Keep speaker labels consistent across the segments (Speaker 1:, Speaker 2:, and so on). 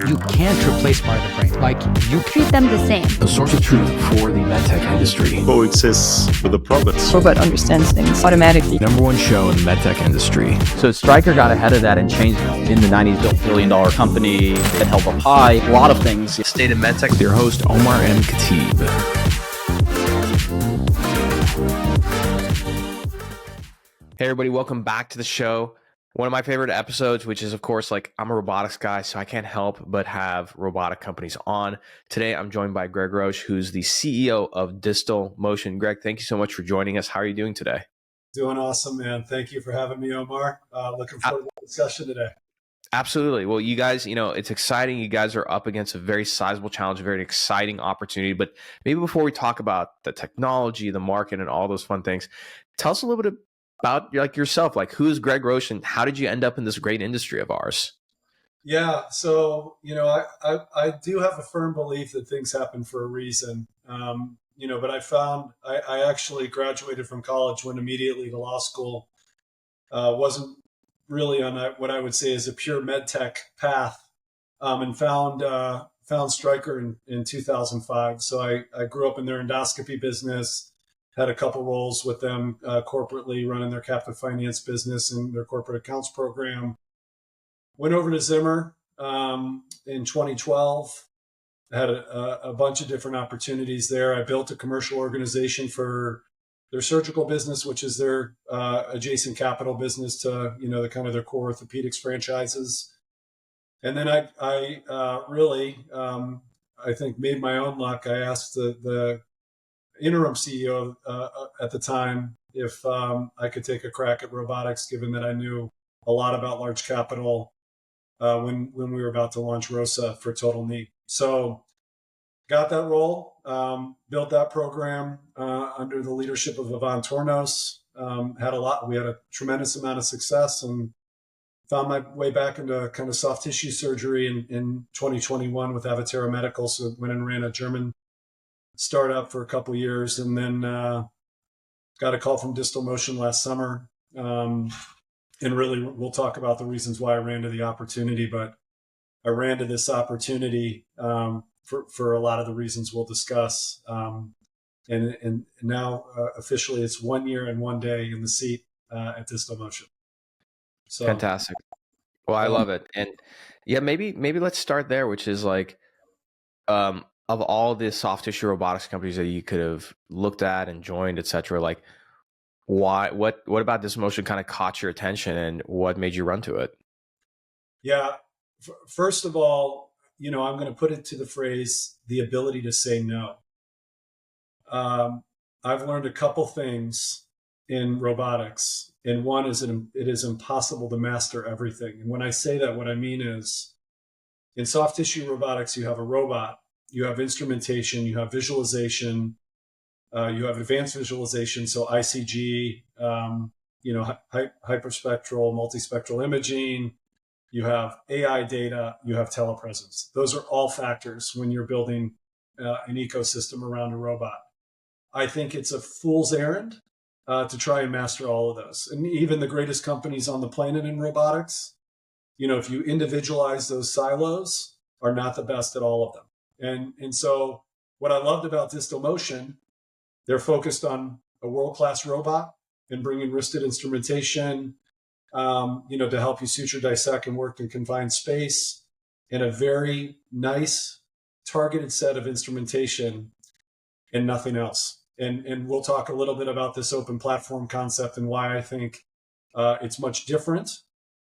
Speaker 1: You can't replace part of the brain. Like, you
Speaker 2: treat them the same.
Speaker 3: A source of truth for the medtech industry.
Speaker 4: Coexists with the province.
Speaker 5: Robot understands things automatically.
Speaker 3: Number one show in the medtech industry.
Speaker 6: So Stryker got ahead of that and changed in the 90s, built $1 billion company that held up high, a lot of things.
Speaker 7: State of MedTech.
Speaker 3: With your host, Omar M. Khatib.
Speaker 7: Hey everybody, welcome back to the show. One of my favorite episodes, which is of course, like, I'm a robotics guy, so I can't help but have robotic companies on. Today, I'm joined by Greg Roche, who's the CEO of Distalmotion. Greg, thank you so much for joining us. How are you doing today?
Speaker 8: Doing awesome, man. Thank you for having me, Omar. Looking forward to the discussion today.
Speaker 7: Absolutely. Well, you guys, it's exciting. You guys are up against a very sizable challenge, a very exciting opportunity. But maybe before we talk about the technology, the market, and all those fun things, tell us a little bit about yourself. Like, who is Greg Roche and how did you end up in this great industry of ours?
Speaker 8: Yeah. So, I do have a firm belief that things happen for a reason. But I found I actually graduated from college, went immediately to law school, wasn't really on what I would say is a pure med tech path, and found Stryker in 2005. So I grew up in their endoscopy business, had a couple roles with them corporately, running their captive finance business and their corporate accounts program. Went over to Zimmer in 2012. Had a bunch of different opportunities there. I built a commercial organization for their surgical business, which is their adjacent capital business to the kind of their core orthopedics franchises. And then I really I think made my own luck. I asked the interim CEO at the time if I could take a crack at robotics, given that I knew a lot about large capital when we were about to launch ROSA for total knee. So got that role, built that program under the leadership of Ivan Tornos. We had a tremendous amount of success and found my way back into kind of soft tissue surgery in 2021 with Avatera Medical. So went and ran a German startup for a couple of years, and then got a call from Distalmotion last summer. And really, we'll talk about the reasons why I ran to the opportunity, but I ran to this opportunity for a lot of the reasons we'll discuss. And now officially it's 1 year and 1 day in the seat at Distalmotion. So
Speaker 7: fantastic. Well, I love it. And yeah, maybe let's start there, which is like, of all the soft tissue robotics companies that you could have looked at and joined, et cetera, like what about Distalmotion kind of caught your attention and what made you run to it?
Speaker 8: Yeah. First of all, I'm going to put it to the phrase, the ability to say no. I've learned a couple things in robotics, and one is it is impossible to master everything. And when I say that, what I mean is in soft tissue robotics, you have a robot, you have instrumentation, you have visualization, you have advanced visualization, so ICG, hyperspectral, multispectral imaging, you have AI data, you have telepresence. Those are all factors when you're building an ecosystem around a robot. I think it's a fool's errand to try and master all of those. And even the greatest companies on the planet in robotics, if you individualize those silos, are not the best at all of them. And so what I loved about Distalmotion, they're focused on a world-class robot and bringing wristed instrumentation, to help you suture, dissect, and work in confined space, and a very nice targeted set of instrumentation and nothing else. And we'll talk a little bit about this open platform concept and why I think it's much different,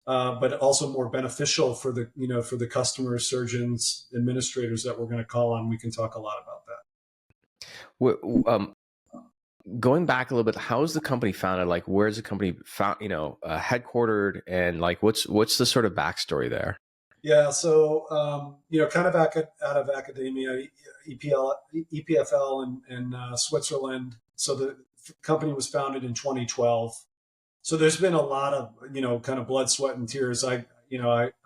Speaker 8: but also more beneficial for the customers, surgeons, administrators that we're going to call on. We can talk a lot about that.
Speaker 7: Going back a little bit, how is the company founded? Like, where's the company headquartered, and like, what's the sort of backstory there?
Speaker 8: Yeah, so kind of out of academia, EPFL in Switzerland. So the company was founded in 2012. So there's been a lot of kind of blood, sweat, and tears. I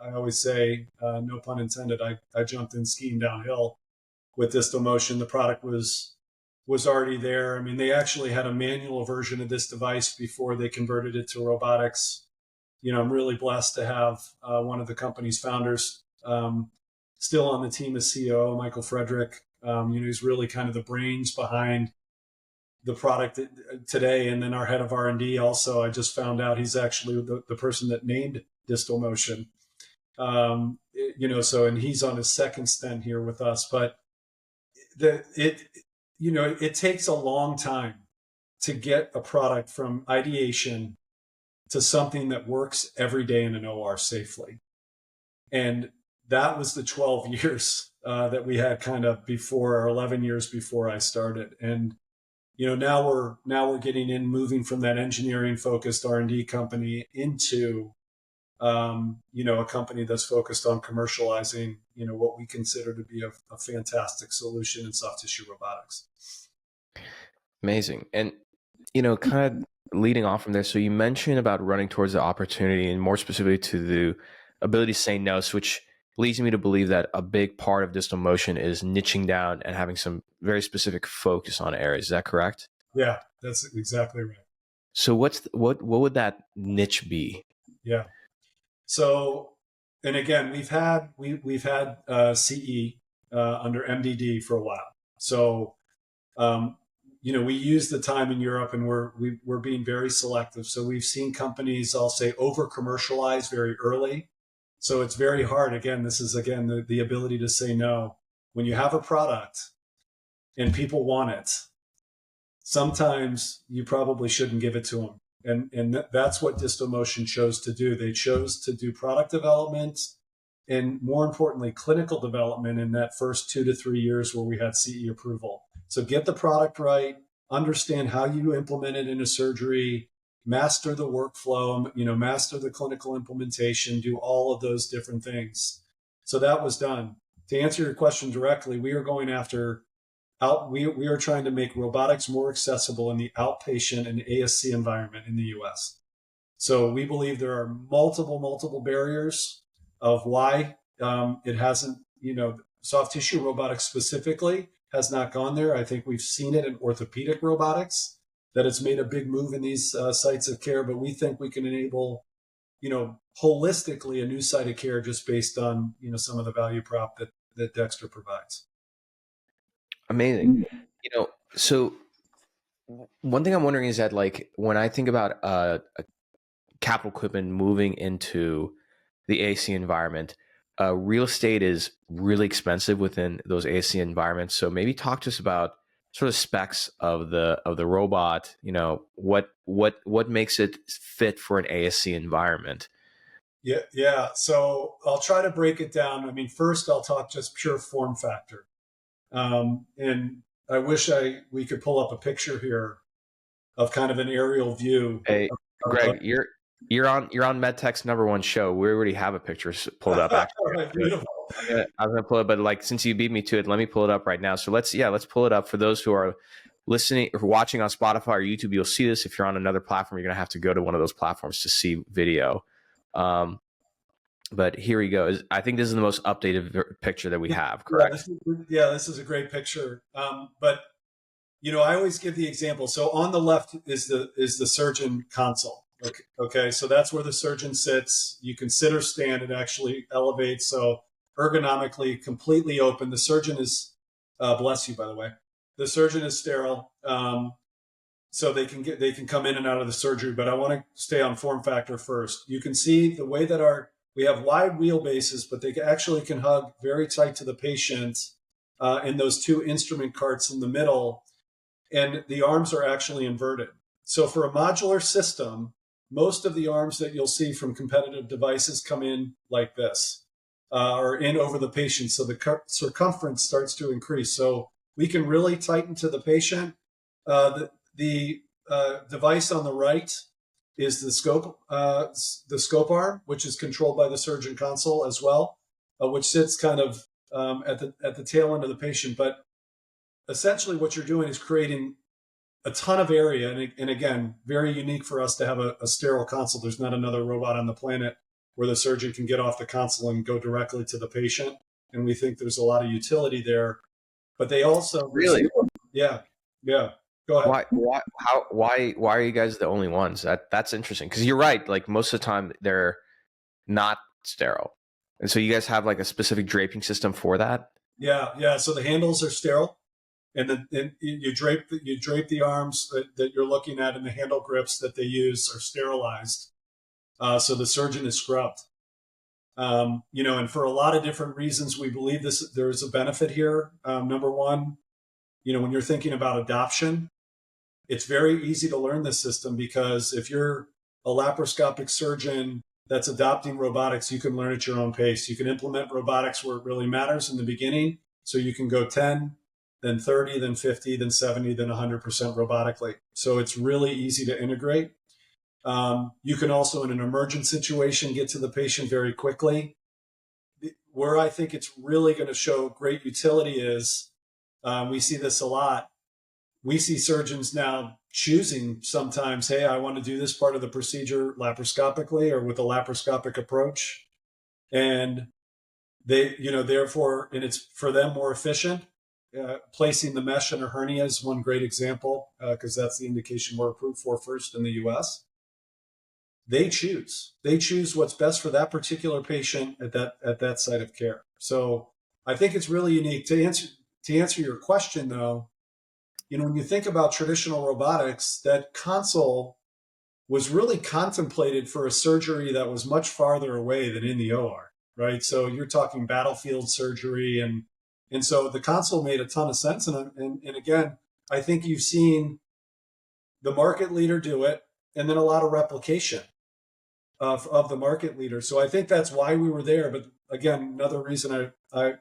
Speaker 8: always say, no pun intended. I jumped in skiing downhill with Distalmotion. The product was already there. I mean, they actually had a manual version of this device before they converted it to robotics. I'm really blessed to have one of the company's founders still on the team as CEO, Michael Frederick. He's really kind of the brains behind the product today. And then our head of R&D also, I just found out he's actually the person that named Distalmotion. And he's on his second stint here with us. But it takes a long time to get a product from ideation to something that works every day in an OR safely. And that was the 12 years that we had kind of before, or 11 years before I started. And now we're getting in, moving from that engineering focused R&D company into a company that's focused on commercializing what we consider to be a fantastic solution in soft tissue robotics.
Speaker 7: Amazing. And kind of leading off from there, so you mentioned about running towards the opportunity, and more specifically to the ability to say no, which leads me to believe that a big part of Distalmotion is niching down and having some very specific focus on areas. Is that correct?
Speaker 8: Yeah, that's exactly right.
Speaker 7: So what would that niche be?
Speaker 8: Yeah. So, and again, we've had CE under MDD for a while. So, we use the time in Europe, and we're being very selective. So we've seen companies, I'll say, over commercialize very early. So it's very hard. Again, this is the ability to say no. When you have a product and people want it, sometimes you probably shouldn't give it to them. And that's what Distalmotion chose to do. They chose to do product development and, more importantly, clinical development in that first 2 to 3 years where we had CE approval. So get the product right, understand how you implement it in a surgery, master the workflow, master the clinical implementation, do all of those different things. So that was done. To answer your question directly, we are going after we are trying to make robotics more accessible in the outpatient and ASC environment in the US. So we believe there are multiple barriers of why it hasn't, soft tissue robotics specifically has not gone there. I think we've seen it in orthopedic robotics, that it's made a big move in these sites of care, but we think we can enable, holistically a new site of care just based on, some of the value prop that Dexter provides.
Speaker 7: Amazing. So one thing I'm wondering is that, like, when I think about a capital equipment moving into the ASC environment, real estate is really expensive within those ASC environments. So maybe talk to us about sort of specs of the robot. What makes it fit for an ASC environment?
Speaker 8: Yeah. So I'll try to break it down. I mean, first I'll talk just pure form factor. And I wish we could pull up a picture here of kind of an aerial view.
Speaker 7: Hey, Greg, you're on MedTech's #1 show. We already have a picture pulled up. Actually,
Speaker 8: right, beautiful.
Speaker 7: I'm gonna pull it, but like, since you beat me to it, let me pull it up right now. So let's pull it up. For those who are listening or watching on Spotify or YouTube, you'll see this. If you're on another platform, you're gonna have to go to one of those platforms to see video. But here we go. I think this is the most updated picture that we have, correct?
Speaker 8: This is a great picture. But I always give the example. So on the left is the surgeon console. Okay. So that's where the surgeon sits. You can sit or stand. It actually elevates. So ergonomically, completely open. The surgeon is, bless you, by the way. The surgeon is sterile. So they can come in and out of the surgery, but I want to stay on form factor first. You can see the way that we have wide wheelbases, but they actually can hug very tight to the patient in those two instrument carts in the middle, and the arms are actually inverted. So for a modular system, most of the arms that you'll see from competitive devices come in like this, or in over the patient, so the circumference starts to increase. So we can really tighten to the patient. The device on the right is the scope arm, which is controlled by the surgeon console as well, which sits kind of at the tail end of the patient. But essentially what you're doing is creating a ton of area. And again, very unique for us to have a sterile console. There's not another robot on the planet where the surgeon can get off the console and go directly to the patient. And we think there's a lot of utility there. But they also
Speaker 7: really,
Speaker 8: yeah. Go ahead.
Speaker 7: Why are you guys the only ones? That's interesting, because you're right. Like, most of the time they're not sterile. And so you guys have like a specific draping system for that?
Speaker 8: Yeah. So the handles are sterile, and then you drape the arms that you're looking at, and the handle grips that they use are sterilized. So the surgeon is scrubbed. And for a lot of different reasons, we believe there is a benefit here. Number one, when you're thinking about adoption, it's very easy to learn this system, because if you're a laparoscopic surgeon that's adopting robotics, you can learn at your own pace. You can implement robotics where it really matters in the beginning. So you can go 10, then 30, then 50, then 70, then 100% robotically. So it's really easy to integrate. You can also, in an emergent situation, get to the patient very quickly. Where I think it's really going to show great utility is, we see this a lot. We see surgeons now choosing sometimes, hey, I want to do this part of the procedure laparoscopically or with a laparoscopic approach. And they, therefore, and it's for them more efficient. Placing the mesh in a hernia is one great example, because that's the indication we're approved for first in the US. They choose what's best for that particular patient at that site of care. So I think it's really unique. To answer your question, though, when you think about traditional robotics, that console was really contemplated for a surgery that was much farther away than in the OR, right? So you're talking battlefield surgery, and so the console made a ton of sense. And again, I think you've seen the market leader do it, and then a lot of replication of the market leader. So I think that's why we were there. But again, another reason I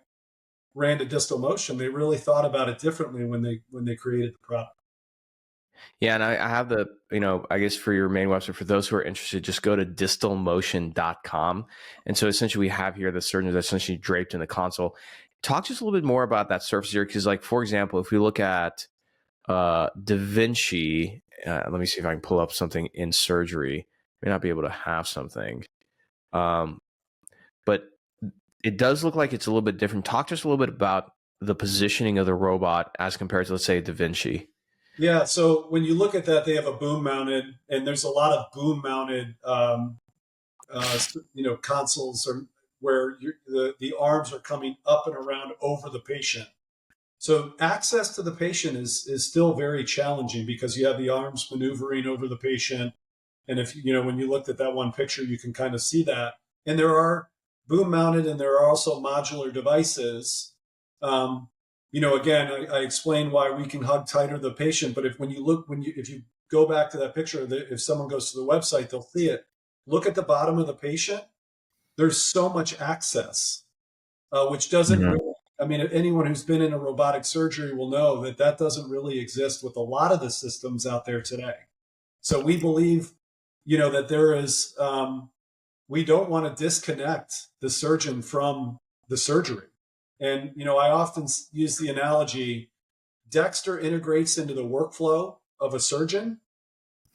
Speaker 8: ran to Distalmotion, they really thought about it differently when they created the product.
Speaker 7: Yeah, and I have the, I guess for your main website, for those who are interested, just go to distalmotion.com. And so essentially we have here the surgeons essentially draped in the console. Talk just a little bit more about that surface here, because like, for example, if we look at Da Vinci, let me see if I can pull up something in surgery. May not be able to have something. But it does look like it's a little bit different. Talk to us a little bit about the positioning of the robot as compared to, let's say, Da Vinci.
Speaker 8: Yeah, so when you look at that, they have a boom mounted, and there's a lot of boom mounted, consoles where the arms are coming up and around over the patient. So access to the patient is still very challenging, because you have the arms maneuvering over the patient. And if, when you looked at that one picture, you can kind of see that. And there are boom mounted, and there are also modular devices. Again, I explained why we can hug tighter the patient, but if you go back to that picture, if someone goes to the website, they'll see it. Look at the bottom of the patient. There's so much access, which doesn't really, anyone who's been in a robotic surgery will know that doesn't really exist with a lot of the systems out there today. So we believe, that there is, we don't want to disconnect the surgeon from the surgery. And, I often use the analogy, Dexter integrates into the workflow of a surgeon,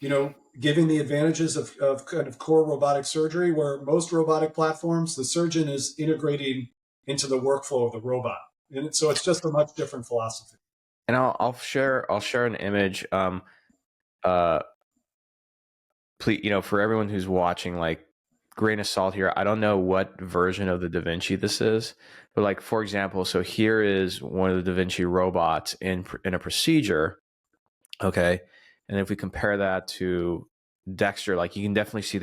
Speaker 8: giving the advantages of kind of core robotic surgery, where most robotic platforms, the surgeon is integrating into the workflow of the robot. And so it's just a much different philosophy.
Speaker 7: And I'll share an image. Please, for everyone who's watching, like, grain of salt here. I don't know what version of the Da Vinci this is, but like, for example, so here is one of the Da Vinci robots in a procedure. Okay. And if we compare that to Dexter, like, you can definitely see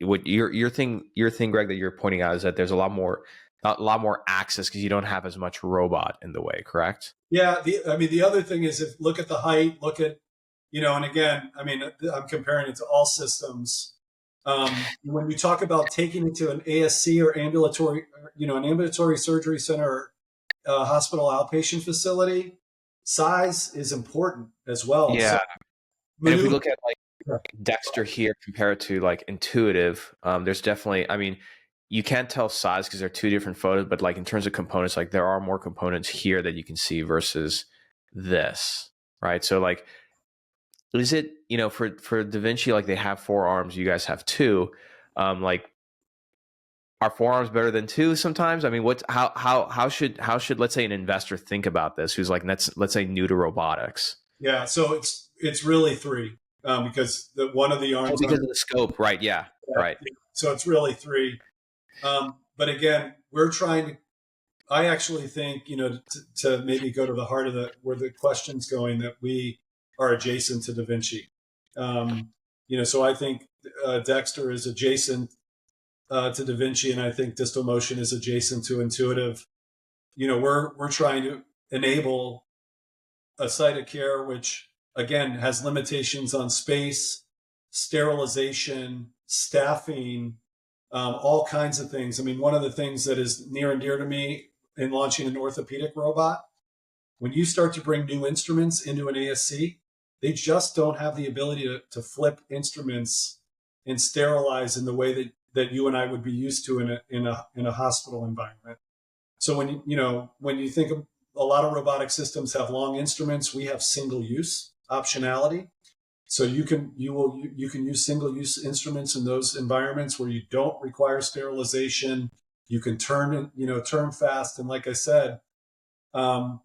Speaker 7: what your thing, Greg, that you're pointing out is that there's a lot more access, because you don't have as much robot in the way, correct?
Speaker 8: Yeah. The other thing is, look at the height, look at, and again, I'm comparing it to all systems. When we talk about taking it to an ASC or ambulatory, an ambulatory surgery center, or hospital outpatient facility, size is important as well.
Speaker 7: Yeah. So, and if we look at like Dexter here compared to like Intuitive, there's definitely, you can't tell size because they're two different photos, but like in terms of components, like there are more components here that you can see versus this, right? So like, is it, for Da Vinci, like they have 4 arms, you guys have 2, like, are 4 arms better than 2 sometimes? How should let's say an investor think about this, who's like, let's say new to robotics?
Speaker 8: Yeah. So it's really 3, because one of the arms,
Speaker 7: because of the scope, right? Yeah. Right.
Speaker 8: So it's really 3. but again, we're trying to. I actually think, to maybe go to the heart of where the question's going, that we are adjacent to Da Vinci. So I think Dexter is adjacent to Da Vinci, and I think Distalmotion is adjacent to Intuitive. We're trying to enable a site of care which, again, has limitations on space, sterilization, staffing, all kinds of things. I mean, one of the things that is near and dear to me in launching an orthopedic robot, when you start to bring new instruments into an ASC, they just don't have the ability to flip instruments and sterilize in the way that you and I would be used to in a hospital environment. So when you think of a lot of robotic systems have long instruments, we have single use optionality. So you can use single use instruments in those environments where you don't require sterilization. You can turn fast, and like I said, all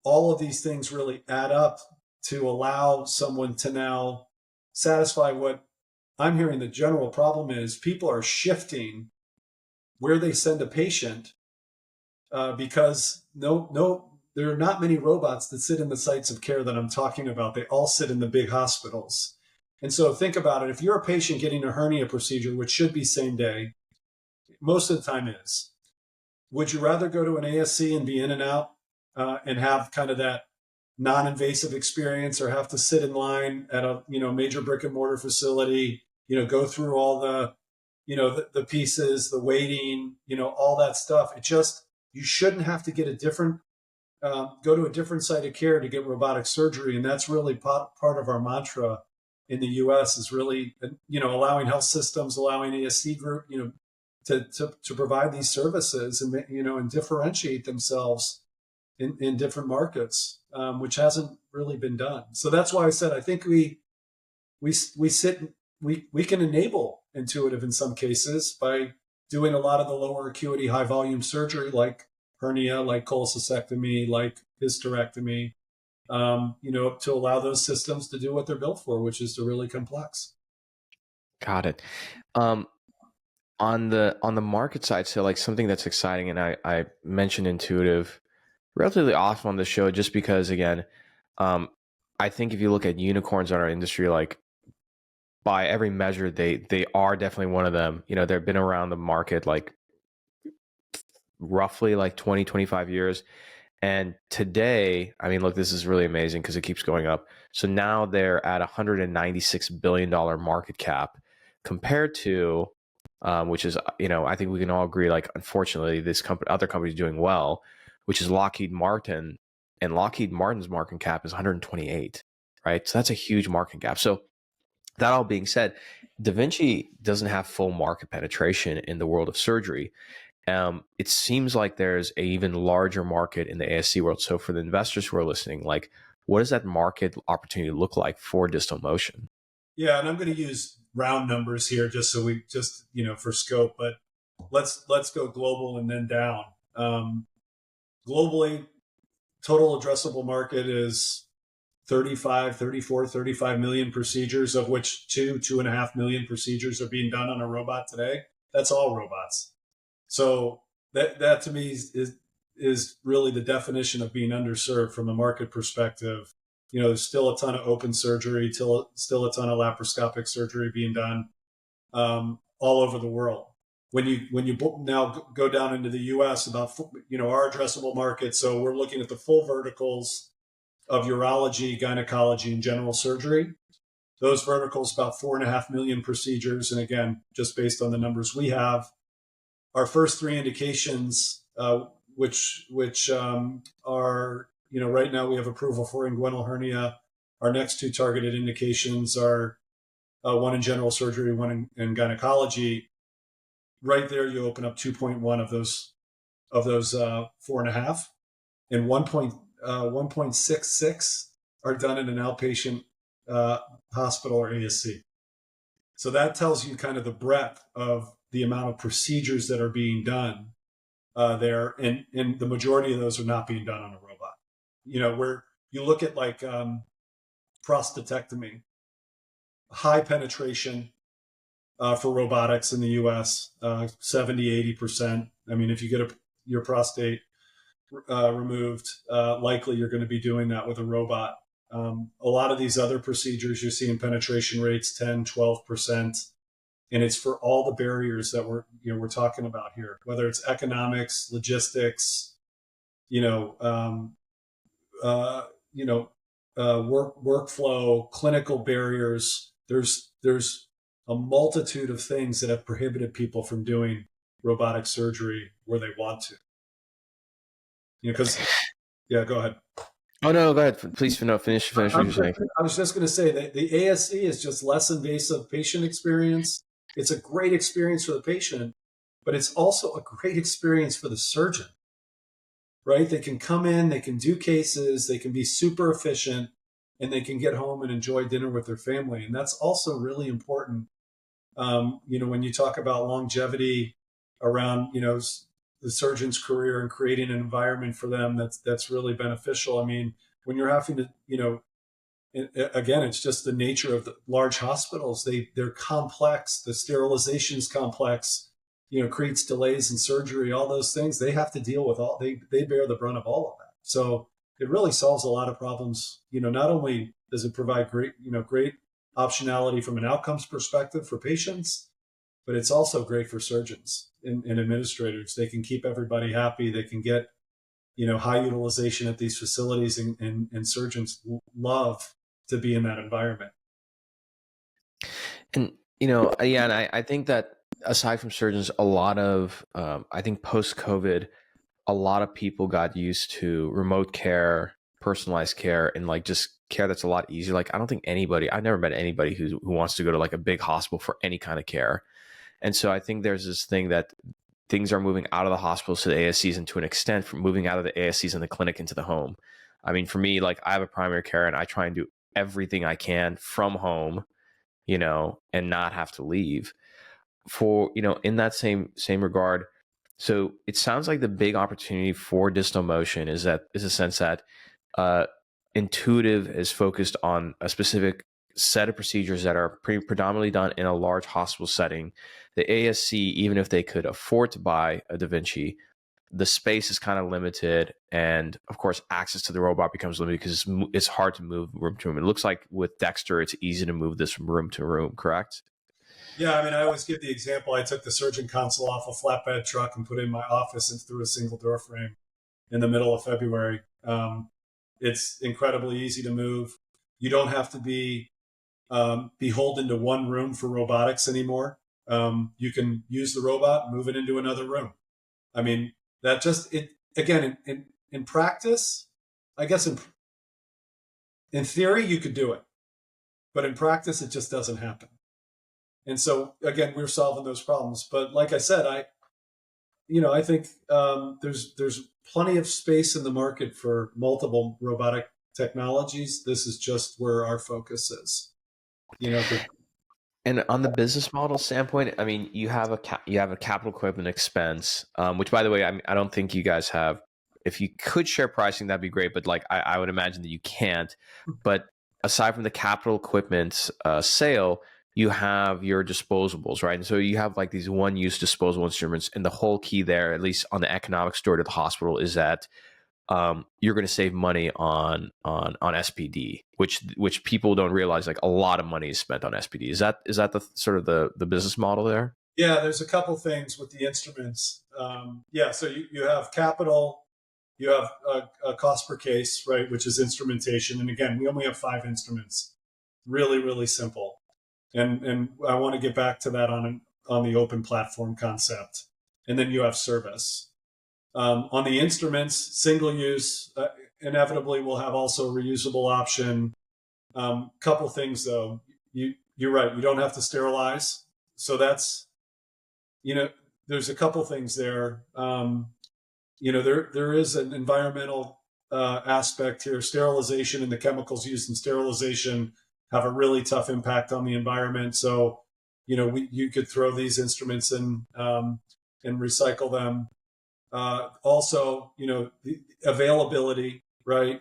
Speaker 8: of these things really add up to allow someone to now satisfy what I'm hearing. The general problem is people are shifting where they send a patient because there are not many robots that sit in the sites of care that I'm talking about. They all sit in the big hospitals. And so think about it. If you're a patient getting a hernia procedure, which should be same day, most of the time is, would you rather go to an ASC and be in and out and have kind of that non-invasive experience, or have to sit in line at a major brick and mortar facility, go through all the pieces, the waiting, all that stuff? You shouldn't have to get go to a different site of care to get robotic surgery. And that's really part of our mantra in the US, is really, allowing health systems, allowing ASC group, to provide these services and, and differentiate themselves in different markets, which hasn't really been done. So that's why I said, I think we can enable Intuitive in some cases by doing a lot of the lower acuity, high volume surgery, like hernia, like cholecystectomy, like hysterectomy, to allow those systems to do what they're built for, which is to really complex.
Speaker 7: Got it. On the market side, so like something that's exciting, and I mentioned Intuitive relatively often on the show, just because, again, I think if you look at unicorns in our industry, like by every measure, they are definitely one of them. They've been around the market like roughly like 20, 25 years. And today, I mean, look, this is really amazing because it keeps going up. So now they're at $196 billion market cap, compared to, which is, I think we can all agree, like, unfortunately, other companies doing well, which is Lockheed Martin, and Lockheed Martin's market cap is 128, right? So that's a huge market cap. So that all being said, Da Vinci doesn't have full market penetration in the world of surgery. It seems like there's an even larger market in the ASC world. So for the investors who are listening, like, what does that market opportunity look like for Distalmotion?
Speaker 8: Yeah, and I'm going to use round numbers here just so for scope, but let's go global and then down. Globally, total addressable market is 35 million procedures, of which 2.5 million procedures are being done on a robot today. That's all robots. So that to me is really the definition of being underserved from a market perspective. There's still a ton of open surgery, still a ton of laparoscopic surgery being done all over the world. When you now go down into the U.S., about our addressable market. So we're looking at the full verticals of urology, gynecology, and general surgery. Those verticals, about 4.5 million procedures. And again, just based on the numbers we have, our first three indications, which are, right now we have approval for inguinal hernia. Our next two targeted indications are one in general surgery, one in gynecology. Right there, you open up 2.1 of those 4.5, and 1.66 are done in an outpatient hospital or ASC. So that tells you kind of the breadth of the amount of procedures that are being done there, and the majority of those are not being done on a robot. Where you look at like prostatectomy, high penetration, for robotics in the U.S. 70–80%. I mean, if you get your prostate removed, likely you're going to be doing that with a robot. A lot of these other procedures, you're seeing penetration rates 10–12%, and it's for all the barriers that we're talking about here, whether it's economics, logistics, workflow, clinical barriers. There's a multitude of things that have prohibited people from doing robotic surgery where they want to. Because, go ahead.
Speaker 7: Oh no, go ahead. Please finish what you're saying.
Speaker 8: I was just going to say that the ASC is just less invasive patient experience. It's a great experience for the patient, but it's also a great experience for the surgeon, right? They can come in, they can do cases, they can be super efficient, and they can get home and enjoy dinner with their family. And that's also really important. When you talk about longevity around, the surgeon's career and creating an environment for them that's really beneficial. I mean, when you're having to, again, it's just the nature of the large hospitals. They're complex. The sterilization is complex. Creates delays in surgery. All those things they have to deal with. They bear the brunt of all of that. So it really solves a lot of problems. Not only does it provide great optionality from an outcomes perspective for patients, but it's also great for surgeons and administrators. They can keep everybody happy. They can get, high utilization at these facilities, and surgeons love to be in that environment.
Speaker 7: And, and I think that aside from surgeons, a lot of, I think post-COVID, a lot of people got used to remote care, personalized care, and like just care that's a lot easier. Like, I don't think I've never met anybody who wants to go to like a big hospital for any kind of care. And so I think there's this thing that things are moving out of the hospitals to the ASCs, and to an extent from moving out of the ASCs and the clinic into the home. I mean, for me, like I have a primary care and I try and do everything I can from home, and not have to leave. For, in that same regard, so it sounds like the big opportunity for Distalmotion is a sense that Intuitive is focused on a specific set of procedures that are predominantly done in a large hospital setting. The ASC, even if they could afford to buy a Da Vinci, the space is kind of limited, and of course, access to the robot becomes limited because it's hard to move room to room. It looks like with Dexter, it's easy to move this from room to room, correct?
Speaker 8: Yeah, I mean, I always give the example. I took the surgeon console off a flatbed truck and put it in my office and through a single door frame in the middle of February. It's incredibly easy to move. You don't have to be beholden to one room for robotics anymore. You can use the robot, move it into another room. I mean, that just, again, in practice, I guess in theory, you could do it. But in practice, it just doesn't happen. And so, again, we're solving those problems. But like I said, I think there's plenty of space in the market for multiple robotic technologies. This is just where our focus is.
Speaker 7: And on the business model standpoint, I mean, you have a capital equipment expense, which, by the way, I don't think you guys have. If you could share pricing, that'd be great. But like, I would imagine that you can't. But aside from the capital equipment sale, you have your disposables, right? And so you have like these one-use disposable instruments, and the whole key there, at least on the economic story to the hospital, is that you're going to save money on SPD, which people don't realize. Like, a lot of money is spent on SPD. Is that the sort of the business model there?
Speaker 8: Yeah, there's a couple things with the instruments. So you have capital, you have a cost per case, right, which is instrumentation. And again, we only have 5 instruments. Really, really simple. And I want to get back to that on the open platform concept. And then you have service. On the instruments, single use, inevitably we'll have also a reusable option. Couple things though, you're right, you don't have to sterilize. So that's, there's a couple things there. There is an environmental aspect here. Sterilization and the chemicals used in sterilization have a really tough impact on the environment. So, you could throw these instruments in and recycle them. Also, the availability, right?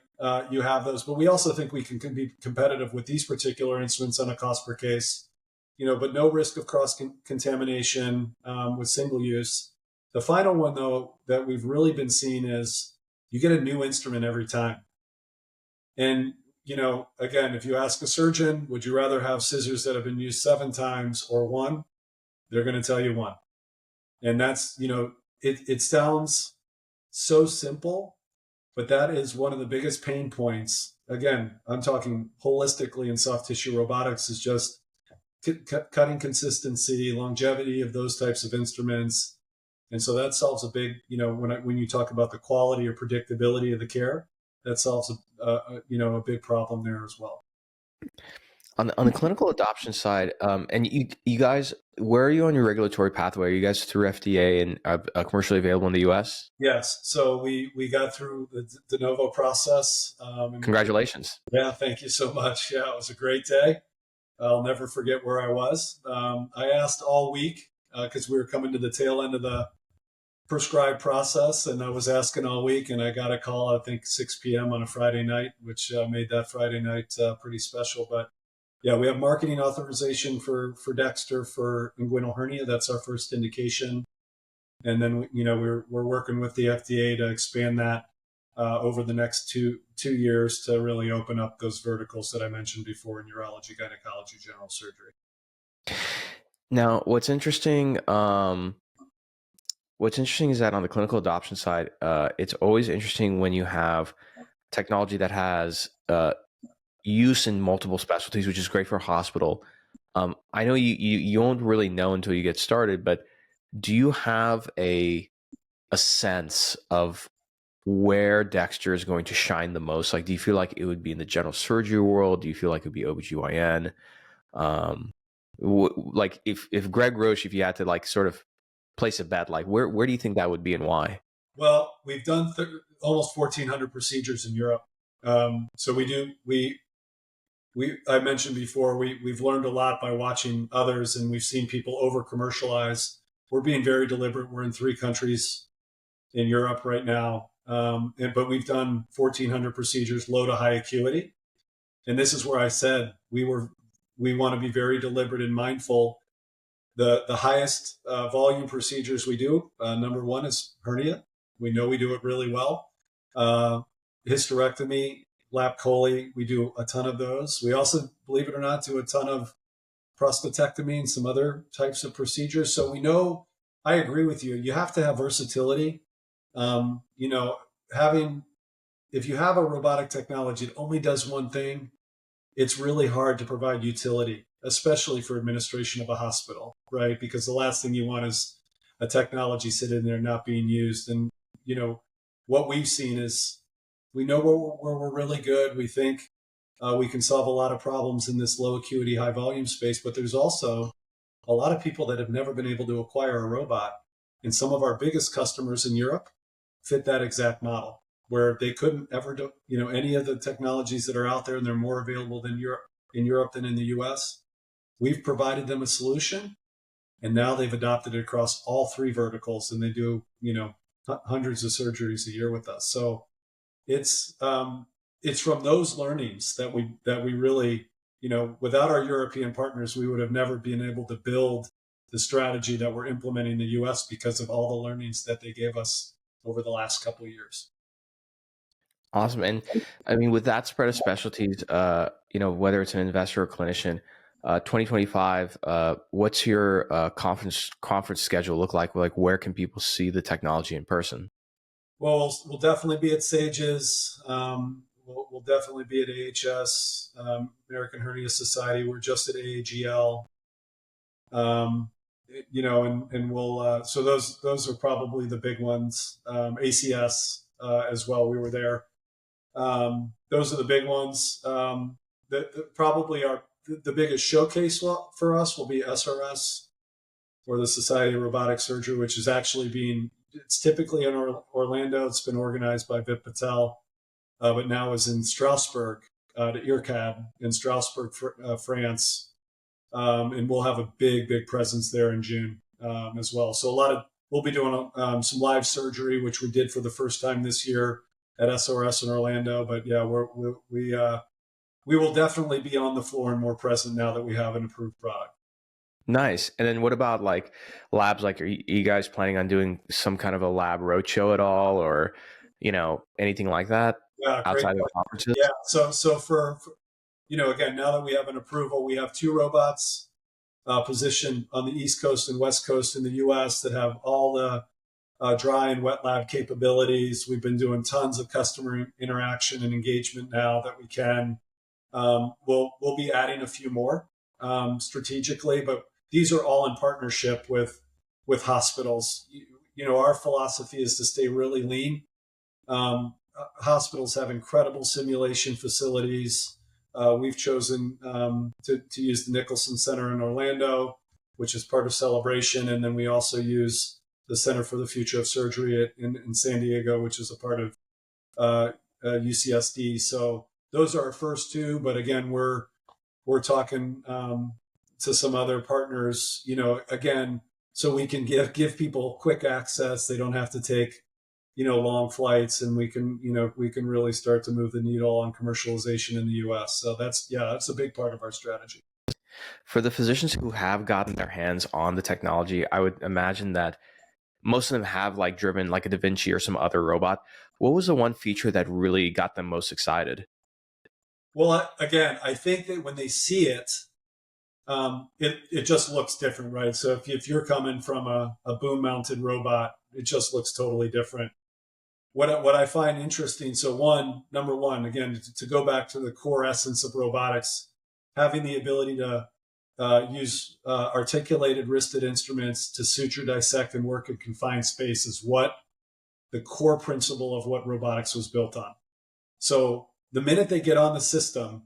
Speaker 8: You have those, but we also think we can be competitive with these particular instruments on a cost per case. but no risk of cross contamination with single use. The final one, though, that we've really been seeing is you get a new instrument every time. And, again, if you ask a surgeon, would you rather have scissors that have been used 7 times or 1? They're going to tell you 1. And that's, it sounds so simple, but that is one of the biggest pain points. Again, I'm talking holistically in soft tissue robotics, is just cutting consistency, longevity of those types of instruments. And so that solves a big, when you talk about the quality or predictability of the care, that solves a big problem there as well.
Speaker 7: On the clinical adoption side, and you guys, where are you on your regulatory pathway? Are you guys through FDA and commercially available in the U.S.?
Speaker 8: Yes. So we got through the de novo process.
Speaker 7: Congratulations.
Speaker 8: Yeah, thank you so much. Yeah, it was a great day. I'll never forget where I was. I asked all week because we were coming to the tail end of the prescribed process, and I was asking all week, and I got a call, I think 6 p.m. on a Friday night, which made that Friday night pretty special. But yeah, we have marketing authorization for Dexter for inguinal hernia. That's our first indication. And then, we're working with the FDA to expand that over the next two years to really open up those verticals that I mentioned before in urology, gynecology, general surgery.
Speaker 7: Now, what's interesting is that on the clinical adoption side, it's always interesting when you have technology that has use in multiple specialties, which is great for a hospital. I know you won't really know until you get started, but do you have a sense of where Dexter is going to shine the most? Like, do you feel like it would be in the general surgery world? Do you feel like it would be OBGYN? Like if Greg Roche, if you had to like sort of place a bet, like where do you think that would be and why?
Speaker 8: Well, we've done almost 1,400 procedures in Europe. So I mentioned before, we've learned a lot by watching others, and we've seen people over commercialize. We're being very deliberate. We're in 3 countries in Europe right now. But we've done 1,400 procedures, low to high acuity. And this is where I said we want to be very deliberate and mindful. The highest volume procedures we do, number 1 is hernia. We know we do it really well. Hysterectomy, lap chole, we do a ton of those. We also, believe it or not, do a ton of prostatectomy and some other types of procedures. So we know, I agree with you. You have to have versatility. If you have a robotic technology that only does one thing, it's really hard to provide utility, especially for administration of a hospital, right? Because the last thing you want is a technology sitting there not being used. And, what we've seen is we know where we're really good. We think we can solve a lot of problems in this low acuity, high volume space, but there's also a lot of people that have never been able to acquire a robot. And some of our biggest customers in Europe fit that exact model, where they couldn't ever do, any of the technologies that are out there, and they're more available in Europe than in the US. We've provided them a solution, and now they've adopted it across all 3 verticals, and they do, hundreds of surgeries a year with us. So it's from those learnings that we really, without our European partners, we would have never been able to build the strategy that we're implementing in the US because of all the learnings that they gave us over the last couple of years.
Speaker 7: Awesome. And I mean, with that spread of specialties, whether it's an investor or clinician, 2025, what's your conference schedule look like? Like, where can people see the technology in person?
Speaker 8: Well, we'll definitely be at SAGES. We'll definitely be at AHS, American Hernia Society. We're just at AAGL. And we'll, so those are probably the big ones. ACS as well. We were there. Those are the big ones. Probably the biggest showcase for us will be SRS, or the Society of Robotic Surgery, which is actually it's typically in Orlando. It's been organized by Vip Patel, but now is in Strasbourg, to IRCAD in Strasbourg, France. And we'll have a big presence there in June as well. So we'll be doing some live surgery, which we did for the first time this year at SRS in Orlando. But yeah, we will definitely be on the floor and more present now that we have an approved product.
Speaker 7: Nice. And then what about like labs? Like, are you guys planning on doing some kind of a lab roadshow at all, or anything like that
Speaker 8: Yeah, great
Speaker 7: outside of
Speaker 8: question.
Speaker 7: conferences?
Speaker 8: Yeah, so for again, now that we have an approval, we have 2 robots positioned on the East Coast and West Coast in the U.S. that have all the dry and wet lab capabilities. We've been doing tons of customer interaction and engagement now that we can. We'll be adding a few more strategically, but these are all in partnership with hospitals. Our philosophy is to stay really lean. Hospitals have incredible simulation facilities. We've chosen to use the Nicholson Center in Orlando, which is part of Celebration, and then we also use the Center for the Future of Surgery in San Diego, which is a part of UCSD. So those are our first 2, but again, we're talking to some other partners, again, so we can give people quick access. They don't have to take long flights, and we can really start to move the needle on commercialization in the US. So that's a big part of our strategy.
Speaker 7: For the physicians who have gotten their hands on the technology, I would imagine that most of them have like driven like a Da Vinci or some other robot. What was the one feature that really got them most excited?
Speaker 8: Well, again, I think that when they see it, it just looks different, right? So if you're coming from a boom mounted robot, it just looks totally different. What I find interesting, so number one, again, to go back to the core essence of robotics, having the ability to use articulated wristed instruments to suture, dissect, and work in confined space is what the core principle of what robotics was built on. So the minute they get on the system,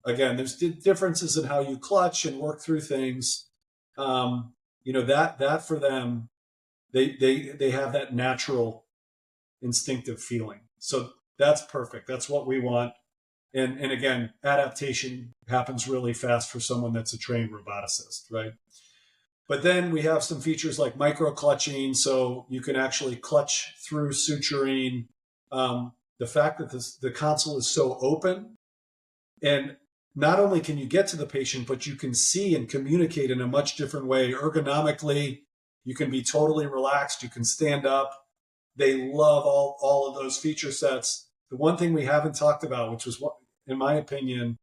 Speaker 8: again, there's differences in how you clutch and work through things. That for them, they have that natural instinctive feeling. So that's perfect. That's what we want. And again, adaptation happens really fast for someone that's a trained roboticist, right? But then we have some features like micro clutching, so you can actually clutch through suturing. The fact that the console is so open, and not only can you get to the patient, but you can see and communicate in a much different way. Ergonomically, you can be totally relaxed. You can stand up. They love all of those feature sets. The one thing we haven't talked about, which was, in my opinion,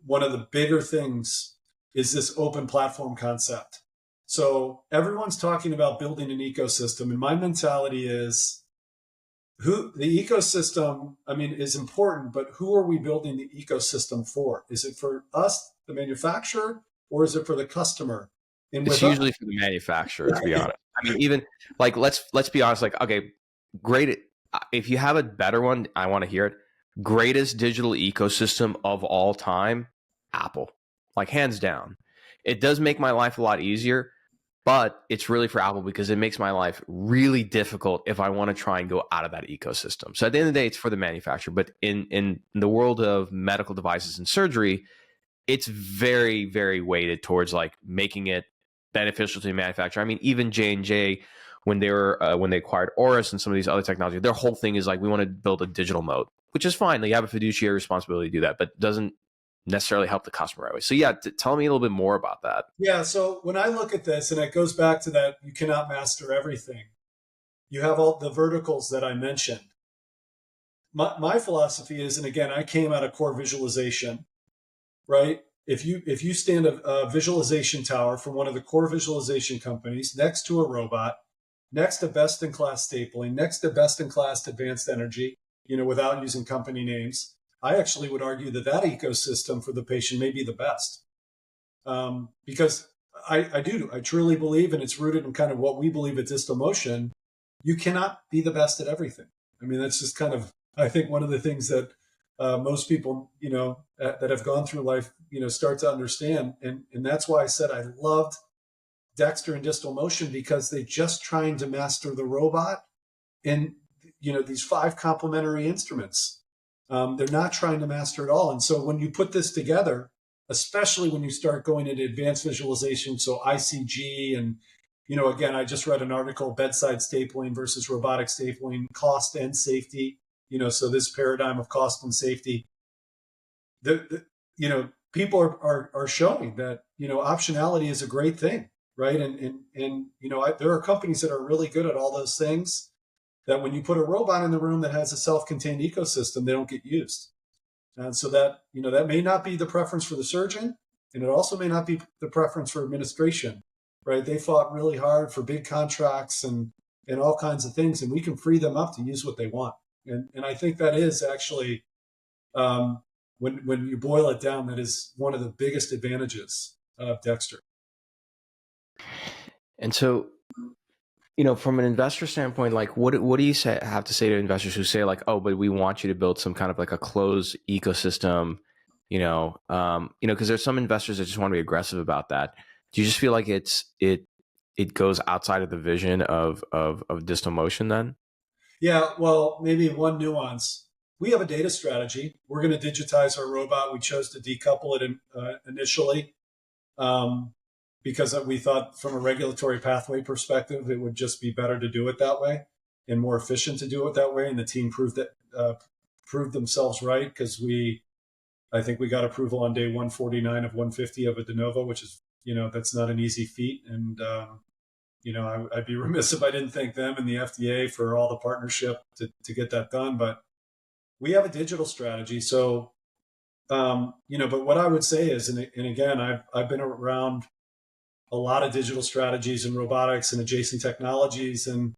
Speaker 8: one of the bigger things, is this open platform concept. So everyone's talking about building an ecosystem, and my mentality is, the ecosystem, is important, but who are we building the ecosystem for? Is it for us, the manufacturer, or is it for the customer? And
Speaker 7: it's usually for the manufacturer, to be honest. Even like, let's be honest, like, okay, great. If you have a better one, I want to hear it. Greatest digital ecosystem of all time, Apple, like hands down. It does make my life a lot easier, but it's really for Apple because it makes my life really difficult if I want to try and go out of that ecosystem. So at the end of the day, it's for the manufacturer. But in the world of medical devices and surgery, it's very, very weighted towards like making it beneficial to the manufacturer. Even J&J, when they acquired Auris and some of these other technologies, their whole thing is like, we want to build a digital moat, which is fine. They have a fiduciary responsibility to do that, but doesn't necessarily help the customer right away. So yeah, tell me a little bit more about that.
Speaker 8: Yeah. So when I look at this, and it goes back to that, you cannot master everything. You have all the verticals that I mentioned. My philosophy is, and again, I came out of core visualization, right? If you stand a visualization tower from one of the core visualization companies next to a robot, next to best-in-class stapling, next to best-in-class advanced energy, without using company names, I actually would argue that ecosystem for the patient may be the best. Because I truly believe, and it's rooted in kind of what we believe at Distalmotion, you cannot be the best at everything. That's just kind of, I think, one of the things that most people, that have gone through life, start to understand. And that's why I said I loved Dexter and Distalmotion, because they're just trying to master the robot and, these 5 complementary instruments. They're not trying to master it all. And so when you put this together, especially when you start going into advanced visualization, so ICG, and, again, I just read an article, bedside stapling versus robotic stapling, cost and safety, so this paradigm of cost and safety, people are showing that, optionality is a great thing, right? And there are companies that are really good at all those things that when you put a robot in the room that has a self-contained ecosystem, they don't get used. And so that, that may not be the preference for the surgeon, and it also may not be the preference for administration, right? They fought really hard for big contracts and all kinds of things, and we can free them up to use what they want. And I think that is actually, when you boil it down, that is one of the biggest advantages of Dexter.
Speaker 7: And so, from an investor standpoint, like what do you have to say to investors who say like, oh, but we want you to build some kind of like a closed ecosystem, because there's some investors that just want to be aggressive about that. Do you just feel like it goes outside of the vision of Distalmotion then?
Speaker 8: Yeah, well, maybe one nuance. We have a data strategy. We're going to digitize our robot. We chose to decouple it initially because we thought from a regulatory pathway perspective, it would just be better to do it that way and more efficient to do it that way. And the team proved themselves right, because I think we got approval on day 149 of 150 of a de novo, which is, that's not an easy feat. And, I'd be remiss if I didn't thank them and the FDA for all the partnership to get that done. But we have a digital strategy. So, but what I would say is, and again, I've been around a lot of digital strategies and robotics and adjacent technologies, and,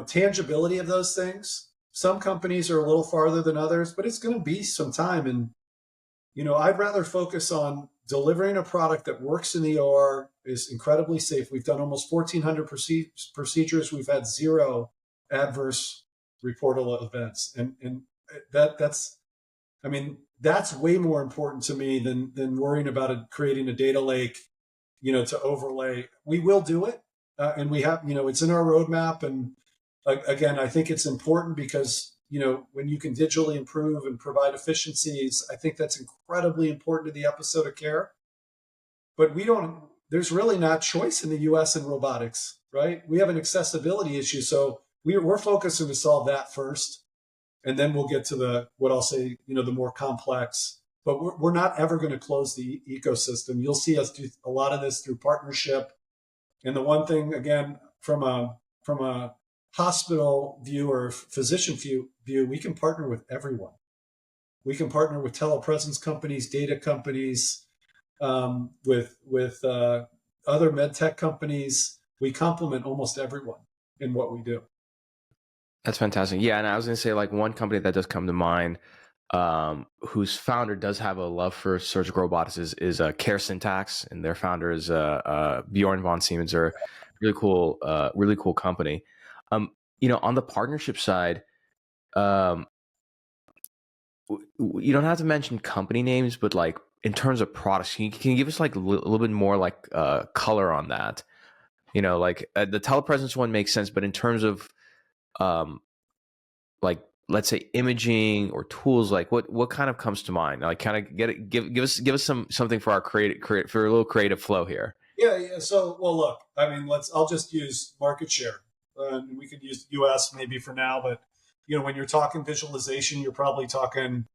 Speaker 8: tangibility of those things. Some companies are a little farther than others, but it's going to be some time. And, I'd rather focus on delivering a product that works in the OR, is incredibly safe. We've done almost 1,400 procedures. We've had 0 adverse reportable events. And that's way more important to me than worrying about creating a data lake, to overlay. We will do it. And we have, it's in our roadmap. And again, I think it's important because, when you can digitally improve and provide efficiencies, I think that's incredibly important to the episode of care. But there's really not choice in the US in robotics, right? We have an accessibility issue. So we're focusing to solve that first. And then we'll get to what I'll say, the more complex, but we're not ever going to close the ecosystem. You'll see us do a lot of this through partnership. And the one thing, again, from a hospital view or physician view, we can partner with everyone. We can partner with telepresence companies, data companies, with other med tech companies. We complement almost everyone in what we do.
Speaker 7: That's fantastic. Yeah, and I was going to say, like, one company that does come to mind, whose founder does have a love for surgical robotics is Care Syntax, and their founder is Bjorn von Siemens. They're a really cool company. On the partnership side, you don't have to mention company names, but like in terms of products, can you give us like a little bit more like color on that? Like the telepresence one makes sense, but in terms of like, let's say imaging or tools, like what kind of comes to mind? Like, kind of give us something for our create for a little creative flow here.
Speaker 8: Yeah. So, well, look, I'll just use market share. We could use US maybe for now, but when you're talking visualization, you're probably talking,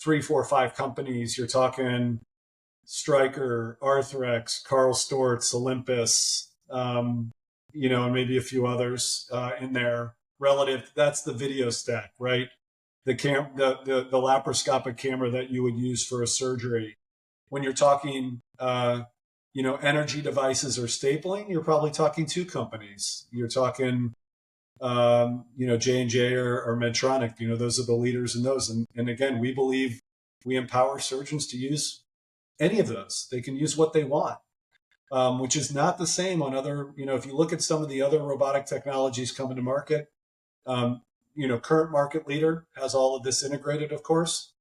Speaker 8: 3, 4, 5 companies. You're talking Stryker, Arthrex, Karl Storz, Olympus, and maybe a few others in there. Relative, that's the video stack, right? The laparoscopic camera that you would use for a surgery. When you're talking, energy devices or stapling, you're probably talking 2 companies. You're talking, J&J or Medtronic. Those are the leaders in those. And again, we believe we empower surgeons to use any of those. They can use what they want, which is not the same on other, if you look at some of the other robotic technologies coming to market, current market leader has all of this integrated, of course.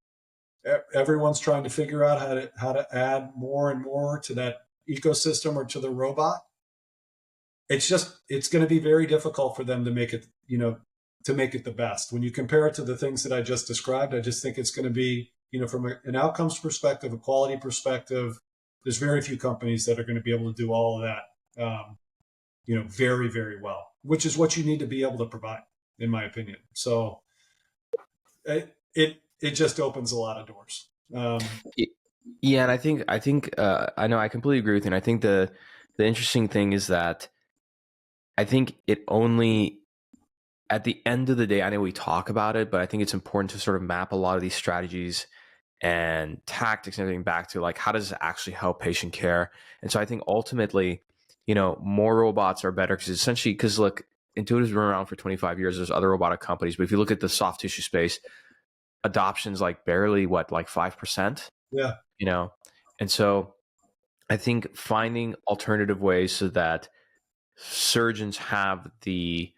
Speaker 8: Everyone's trying to figure out how to add more and more to that ecosystem or to the robot. It's going to be very difficult for them to make it, the best. When you compare it to the things that I just described, I just think it's going to be, from an outcomes perspective, a quality perspective, there's very few companies that are going to be able to do all of that, very, very well, which is what you need to be able to provide, in my opinion. So it it just opens a lot of doors.
Speaker 7: Yeah, and I think I know I completely agree with you. And I think the interesting thing is that I think it only, at the end of the day, I know we talk about it, but I think it's important to sort of map a lot of these strategies and tactics and everything back to like, how does it actually help patient care? And so I think ultimately, more robots are better because look, Intuitive's been around for 25 years. There's other robotic companies, but if you look at the soft tissue space, adoption's like barely like 5%.
Speaker 8: Yeah.
Speaker 7: And so I think finding alternative ways so that surgeons have the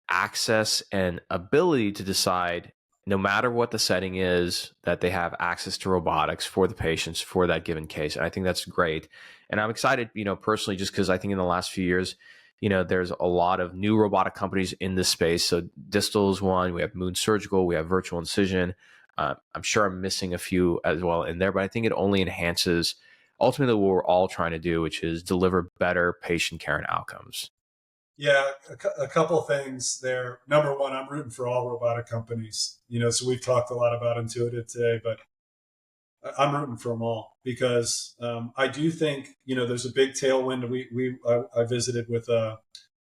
Speaker 7: access and ability to decide, no matter what the setting is, that they have access to robotics for the patients for that given case. And I think that's great. And I'm excited, personally, just because I think in the last few years, there's a lot of new robotic companies in this space. So Distal is one. We have Moon Surgical. We have Virtual Incision. I'm sure I'm missing a few as well in there, but I think it only enhances ultimately what we're all trying to do, which is deliver better patient care and outcomes.
Speaker 8: Yeah, a couple of things there. Number one, I'm rooting for all robotic companies. So we've talked a lot about Intuitive today, but I'm rooting for them all because I do think there's a big tailwind. I visited with a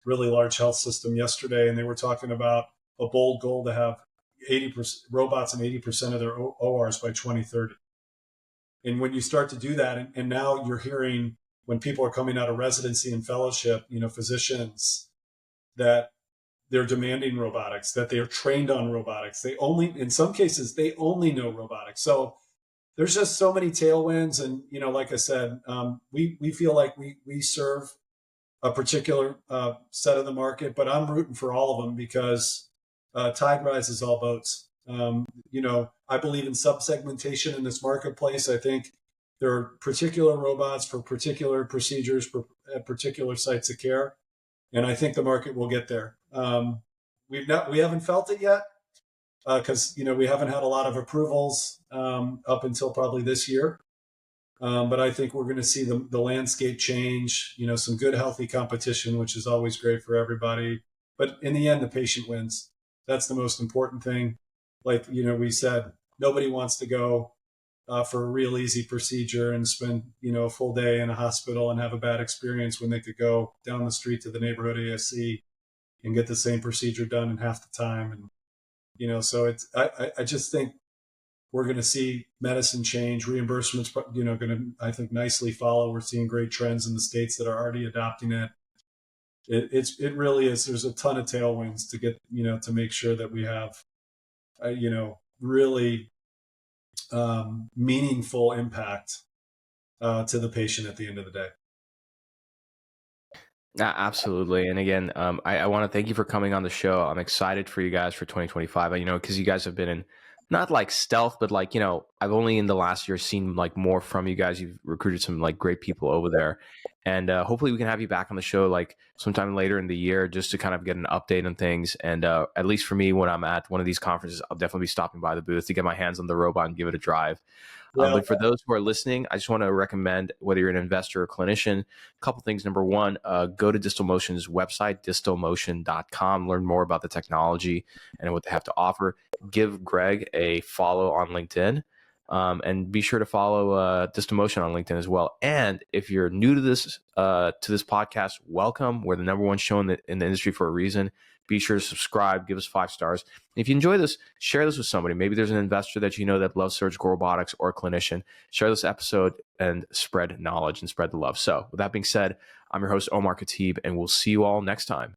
Speaker 8: really large health system yesterday, and they were talking about a bold goal to have 80% robots in 80% of their ORs by 2030. And when you start to do that, and now you're hearing when people are coming out of residency and fellowship, physicians, that they're demanding robotics, that they are trained on robotics. In some cases, they only know robotics. So there's just so many tailwinds. And, like I said, we feel like we serve a particular set of the market, but I'm rooting for all of them because tide rises all boats. I believe in sub-segmentation in this marketplace. I think there are particular robots for particular procedures, at particular sites of care. And I think the market will get there. We haven't felt it yet because, we haven't had a lot of approvals up until probably this year. But I think we're going to see the landscape change, some good, healthy competition, which is always great for everybody. But in the end, the patient wins. That's the most important thing. Like, we said, nobody wants to go for a real easy procedure and spend, a full day in a hospital and have a bad experience when they could go down the street to the neighborhood ASC and get the same procedure done in half the time. And, so I just think we're going to see medicine change. Reimbursements, going to, I think, nicely follow. We're seeing great trends in the states that are already adopting it. It really is. There's a ton of tailwinds to get, to make sure that we have, really meaningful impact to the patient at the end of the day.
Speaker 7: Absolutely. And again, I want to thank you for coming on the show. I'm excited for you guys for 2025. Because you guys have been in not like stealth, but like, I've only in the last year seen like more from you guys. You've recruited some like great people over there. And hopefully we can have you back on the show like sometime later in the year just to kind of get an update on things. And at least for me, when I'm at one of these conferences, I'll definitely be stopping by the booth to get my hands on the robot and give it a drive. But for those who are listening, I just want to recommend, whether you're an investor or clinician, a couple things. Number one, go to Distalmotion's website, distalmotion.com, learn more about the technology and what they have to offer. Give Greg a follow on LinkedIn. And be sure to follow Distalmotion on LinkedIn as well. And if you're new to this podcast, welcome. We're the number one show in the industry for a reason. Be sure to subscribe, give us 5 stars. If you enjoy this, share this with somebody. Maybe there's an investor that that loves surgical robotics or a clinician. Share this episode and spread knowledge and spread the love. So with that being said, I'm your host, Omar Khatib, and we'll see you all next time.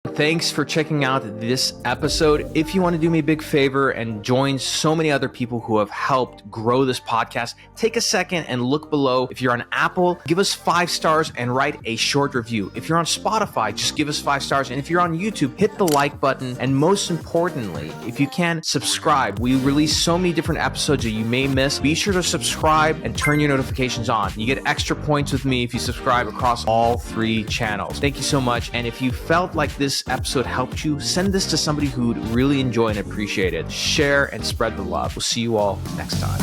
Speaker 7: Thanks for checking out this episode. If you want to do me a big favor and join so many other people who have helped grow this podcast, take a second and look below. If you're on Apple, give us 5 stars and write a short review. If you're on Spotify, just give us 5 stars. And if you're on YouTube, hit the like button. And most importantly, if you can, subscribe. We release so many different episodes that you may miss. Be sure to subscribe and turn your notifications on. You get extra points with me if you subscribe across all 3 channels. Thank you so much. And if you felt like this episode helped you, send this to somebody who'd really enjoy and appreciate it. Share and spread the love. We'll see you all next time.